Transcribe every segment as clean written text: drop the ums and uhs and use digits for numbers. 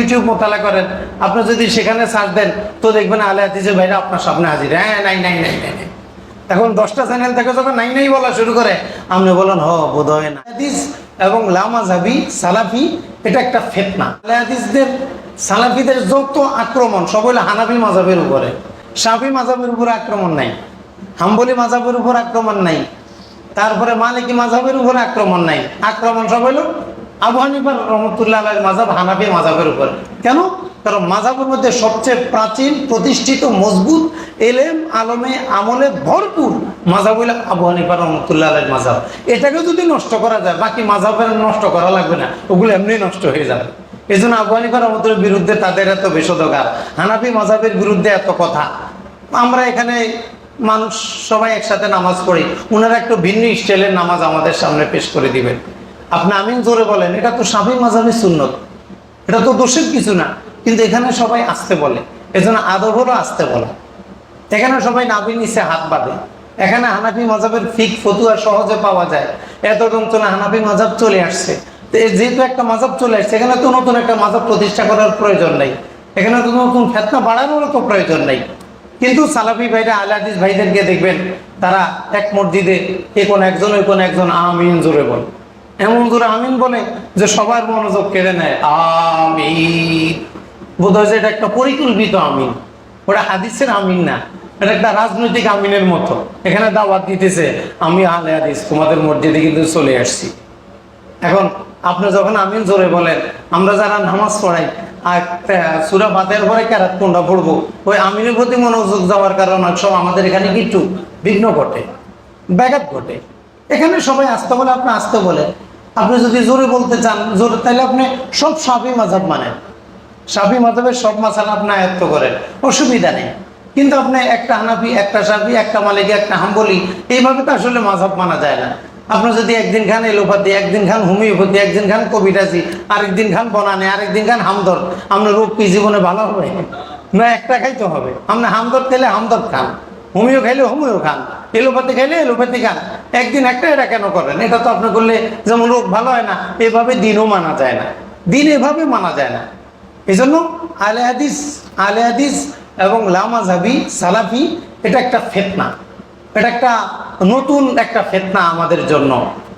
YouTube মোতালা করেন, আপনি যদি সেখানে সার্চ দেন তো দেখবেন আলে হাদিসের ভাইরা আপনার সামনে হাজির। হ্যাঁ, নাই নাই নাই নাই। এখন 10টা চ্যানেল থেকে যখন নাই নাই বলা শুরু করে, আপনি বলেন বোধ হয় না। হাদিস এবং লামাজাবি সালাফি এটা একটা ফিতনা। আলে হাদিসদের সালাফিদের যত আক্রমণ সব হলো হানাফি মাযহাবের উপরে, শাফি মাযহাবের উপরে আক্রমণ নাই, হাম্বলি মাযহাবের উপর আক্রমণ নাই, তারপরে মালিকি মাযহাবের উপর আক্রমণ নাই, আক্রমণ সব হলো আবু হানিফা রহমতুল্লাহ আলাইহির মাযহাব হানাফি মাযহাবের উপর। কেন? কারণ মাযহাবের মধ্যে সবচেয়ে প্রাচীন প্রতিষ্ঠিত মজবুত এলেম আলমে আমলে ভরপুর মাযহাব হলো আবু হানিফা রহমতুল্লাহ আলাইহির মাযহাব। এটাকে যদি নষ্ট করা যায় বাকি মাযহাবের নষ্ট করা লাগবে না, ওগুলো এমনি নষ্ট হয়ে যাবে। এই জন্য আবু হানিফা রহমতুল্লাহর বিরুদ্ধে তাদের এত বেশদগার, হানাফি মাযহাবের বিরুদ্ধে এত কথা। আমরা এখানে মানুষ সবাই একসাথে নামাজ পড়ি, ওনারা একটু ভিন্ন স্টাইলের নামাজ আমাদের সামনে পেশ করে দিবেন। আপনি আমিন জোরে বলেন, এটা তো শাফি মাযহাবের সুন্নত, এটা তো দোষের কিছু না, কিন্তু এখানে সবাই আসতে বলে, এজন্য আদব হলো আসতে বলা। এখানে সবাই নাভির নিচে হাত বাঁধে। এখানে হানাফি মাযহাবের ফিক ফতুয়া সহজে পাওয়া যায়, এতদিন তো হানাফি মাযহাব চলে আসছে। তো যেহেতু একটা মাযহাব চলে আসছে, এখানে তো নতুন একটা মাযহাব প্রতিষ্ঠা করার প্রয়োজন নেই, এখানে তো নতুন ফিতনা বাড়ানোরও তো প্রয়োজন নেই। কিন্তু সালাফি ভাইরা আলে হাদিস ভাইদেরকে দেখবেন তারা এক মসজিদে কোন একজন ওই কোন একজন আমিন জোরে বলে, এমন জোরে আমিন বলে যে সবার মনোযোগ কেড়ে নেয়। আমিন বোধ হয় যে এটা একটা পরিকল্পিত আমিন, ওটা হাদিসের আমিন না, এটা একটা রাজনৈতিক আমিনের মতো। এখানে দাওয়াত দিতেছে, আমি আলে হাদিস তোমাদের মসজিদে কিন্তু চলে আসছি। এখন আপনি যখন আমিন জোরে বলেন, আমরা যারা নামাজ পড়াই আর সূরা ফাতিহার পরে কেরাত কোনটা পড়বো, ওই আমিনের প্রতি মনোযোগ যাওয়ার কারণে সব আমাদের এখানে কিছু বিঘ্ন ঘটে, ব্যাঘাত ঘটে। এখানে সবাই আসতে বলে, আপনি আসতে বলে, আপনি যদি জোরে বলতে চান জোরে, তাহলে আপনি সব শাফি মাযহাব মানেন, শাফি মাযহাবের সব মাসালা আপনি আয়ত্ত করেন, অসুবিধা নেই। কিন্তু আপনি একটা হানাফি, একটা শাফি, একটা মালিকি, একটা হাম্বলি, এইভাবে তো আসলে মাযহাব মানা যায় না। আপনি যদি একদিন খান এলোপাতি, একদিন খান হোমিওপ্যাথি, একদিন খান কবিরাজি, আরেকদিন খান বনানে, আরেকদিন খান হামদর্দ, আপনার রোগ কি জীবনে ভালো হবে? না, একটা খাইতে হবে। আপনি হামদর্দ খেলে হামদর্দ খান, হোমিও খাইলে হোমিও খান, এলোপাতি খাইলে এলোপাতি খান। একদিন একটা, এটা কেন করেন? এটা তো আপনি করলে যেমন রোগ ভালো হয় না, এভাবে দিনও মানা যায় না, দিন এভাবে মানা যায় না। এই জন্য আলে হাদিস এবং লামাজাবি সালাফি এটা একটা ফিতনা, এটা একটা নতুন একটা ফিতনা আমাদের জন্য।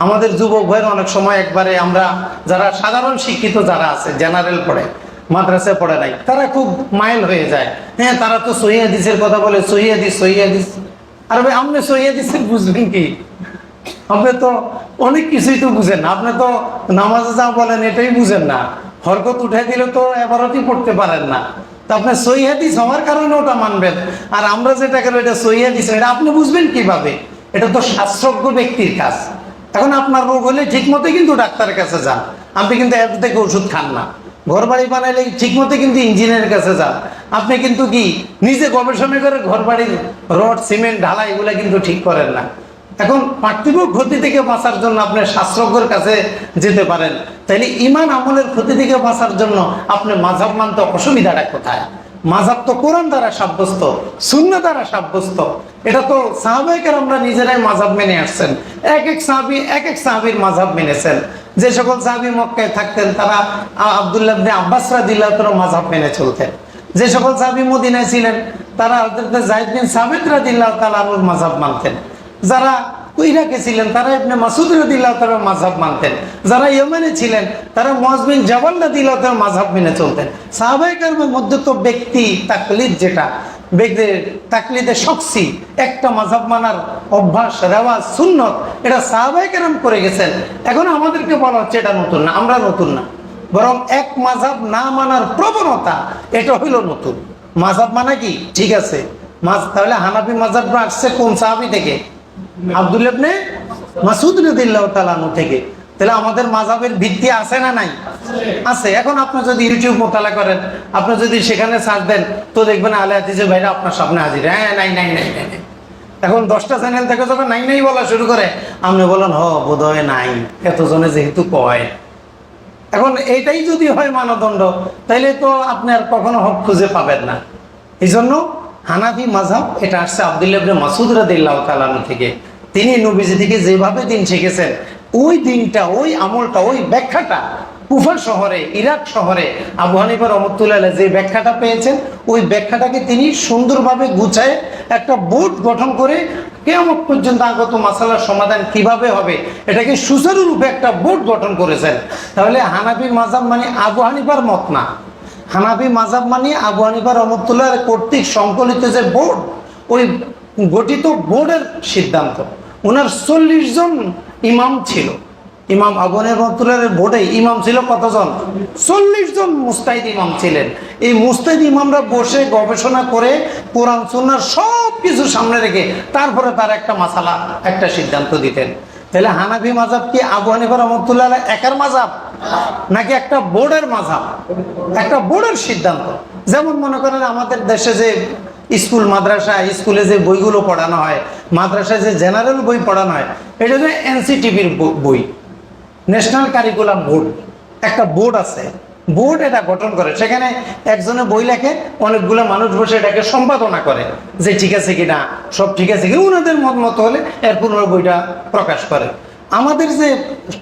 আমাদের যুবক ভাইয়ের অনেক সময় একবারে আমরা যারা সাধারণ শিক্ষিত যারা আছে, জেনারেল পড়ে, মাদ্রাসায় পড়ে নাই, তারা খুব মাইল হয়ে যায়। হ্যাঁ, তারা তো সহিহ হাদিসের কথা বলে, সহিহ হাদিস। আর ভাই আপনি সহিহ হাদিসের বুঝবেন কি? আপনি তো অনেক কিছুই তো বুঝেন না, আপনি তো নামাজে যা বলেন এটাই বুঝেন না, হরকত উঠাই দিলে তো এবারতই পড়তে পারেন না। তো আপনি সহিহ হাদিস হওয়ার কারণে ওটা মানবেন, আর আমরা যেটা করি এটা সহিহ হাদিস, এটা আপনি বুঝবেন কিভাবে? এটা তো শাস্ত্রজ্ঞ ব্যক্তির কাজ। এখন আপনার রোগ হলে ঠিক মতো কিন্তু ডাক্তারের কাছে যান, আপনি কিন্তু এর থেকে ওষুধ খান না। ঘর বাড়ি বানাইলে ঠিক মতো কিন্তু ইঞ্জিনিয়ারের কাছে যান, আপনি কিন্তু কি নিজে গবেষণা করে ঘর বাড়ির রড সিমেন্ট ঢালা এগুলা কিন্তু ঠিক করেন না। এখন পার্থিব ক্ষতি থেকে বাঁচার জন্য আপনি শাস্ত্রজ্ঞের কাছে যেতে পারেন, তাইলে ইমান আমলের ক্ষতি থেকে বাঁচার জন্য আপনি মাযহাব মানতে অসুবিধাটা কোথায়? মাযহাব তো কোরআন দ্বারা সাব্যস্ত, সুন্নাহ দ্বারা সাব্যস্ত। এটা তো সাহাবায়ে কেরামরা নিজেরাই মাযহাব মেনে আসছেন, এক এক সাহাবীর মাযহাব মেনেছেন। যে সকল সাহাবী মক্কায় থাকতেন তারা আব্দুল্লাহ ইবনে আব্বাস রাদিয়াল্লাহু তাআলা মাযহাব মেনে চলতেন। যে সকল সাহাবী মদিনায় ছিলেন তারা হযরত যায়েদ বিন সাবিত রাদিয়াল্লাহু তাআলা আনহুর মাযহাব মানতেন। যারা ইরাকে ছিলেন তারা ইবনে মাসউদ রাদিয়াল্লাহু তাআলার মাযহাব মানতেন। যারা ইয়েমেনে ছিলেন তারা মুআয বিন জাবাল রাদিয়াল্লাহু তাআলার মাযহাব মেনে চলতেন। সাহাবায়ে কেরামের মধ্যে তো ব্যক্তি তাকলিদ, যেটা ব্যক্তির তাকলিদে শখসি একটা মাযহাব মানার অভ্যাস, রেওয়াজ, সুন্নত, এটা সাহাবায়ে কেরাম করে গেছেন। এখন আমাদেরকে বলা হচ্ছে এটা নতুন না, আমরা নতুন না, বরং এক মাযহাব না মানার প্রবণতা, এটা হইল নতুন। মাযহাব মানে কি? ঠিক আছে, তাহলে হানাফি মাযহাবটা আসছে কোন সাহাবী থেকে? আব্দুল্লাহ ইবনে মাসউদ রাদিয়াল্লাহু তাআলা আনহু থেকে। তাহলে আমাদের মাযহাবের ভিত্তি আছে না নাই? আছে। এখন আপনি যদি ইউটিউব মোতালা করেন, আপনি যদি সেখানে সার্চ দেন তো দেখবেন আলে হাদিসের ভাইরা আপনার সামনে হাজির। হ্যাঁ, নাই নাই নাই নাই। এখন 10টা চ্যানেল থেকে যখন নাই নাই বলা শুরু করে, আপনি বলেন বোধ হয় নাই, এতজনে যেহেতু কয়। এখন এইটাই যদি হয় মানদণ্ড, তাইলে তো আপনি আর কখনো হক খুঁজে পাবেন না। এই জন্য হানাফি মাযহাব এটা আসছে আব্দুল্লাহ ইবনে মাসউদ রাদিয়াল্লাহু তাআলা আনহু থেকে। তিনি নবীজি থেকে যেভাবে দিন শিখেছেন, ওই দিনটা, ওই আমলটা, ওই ব্যাখ্যাটা কুফা শহরে, ইরাক শহরে আবু হানিফা রহমতুল্লাহ আলাইহি যে ব্যাখ্যাটা পেয়েছেন, ওই ব্যাখ্যাটাকে তিনি সুন্দরভাবে গুছায় একটা বোর্ড গঠন করে কিয়ামত পর্যন্ত আগত মাসালার সমাধান কিভাবে হবে এটাকে সুচারুরূপে একটা বোর্ড গঠন করেছেন। তাহলে হানাফি মাযহাব মানে আবু হানিফার মত না, হানাফি মাযহাব মানে আবু হানিফা রহমতুল্লাহ কর্তৃক সংকলিত যে বোর্ড, ওই গঠিত বোর্ডের সিদ্ধান্ত। ওনার 40 জন ইমাম ছিল। ইমাম আবু হানিফা রহমতুল্লাহের বোর্ডে ইমাম ছিল কতজন? 40 জন মুস্তাহিদ ইমাম ছিলেন। এই মুস্তাহিদ ইমামরা বসে গবেষণা করে কোরআন সুন্নাহর সব কিছু সামনে রেখে তারপরে তার একটা মাসালা, একটা সিদ্ধান্ত দিতেন। তাহলে হানাফি মাযহাব কি আবু হানিফা রহমতুল্লাহ একার মাযহাব নাকি একটা বোর্ডের মাযহাব? একটা বোর্ডের সিদ্ধান্ত। যেমন মনে করেন আমাদের দেশে যে স্কুল মাদ্রাসা, স্কুলে যে বইগুলো পড়ানো হয়, মাদ্রাসায় যে জেনারেল বই পড়ানো হয়, এটা হচ্ছে এনসিটিভির বই, ন্যাশনাল কারিকুলাম বোর্ড। একটা বোর্ড আছে, বোর্ড এটা গঠন করে, সেখানে একজনে বই লেখে, অনেকগুলো মানুষ বসে এটাকে সম্পাদনা করে যে ঠিক আছে কিনা, সব ঠিক আছে কিনা, ওনাদের মত মতো হলে এরপর ওরা বইটা প্রকাশ করে। আমাদের যে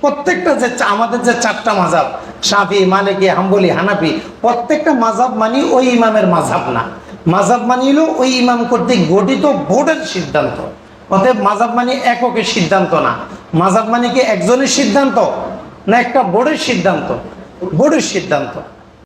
প্রত্যেকটা যে আমাদের যে 4টা মাযহাব, শাফি, মালিকি, হাম্বলি, হানাফি, প্রত্যেকটা মাযহাব মানি ওই ইমামের মাযহাব না। মাযহাব মানি হলো ওই ইমাম কর্তৃক গঠিত বোর্ডের সিদ্ধান্ত। অতএব মাযহাব মানি এককের সিদ্ধান্ত না। মাযহাব মানি কি একজনের সিদ্ধান্ত না একটা বোর্ডের সিদ্ধান্ত? বোর্ডের সিদ্ধান্ত।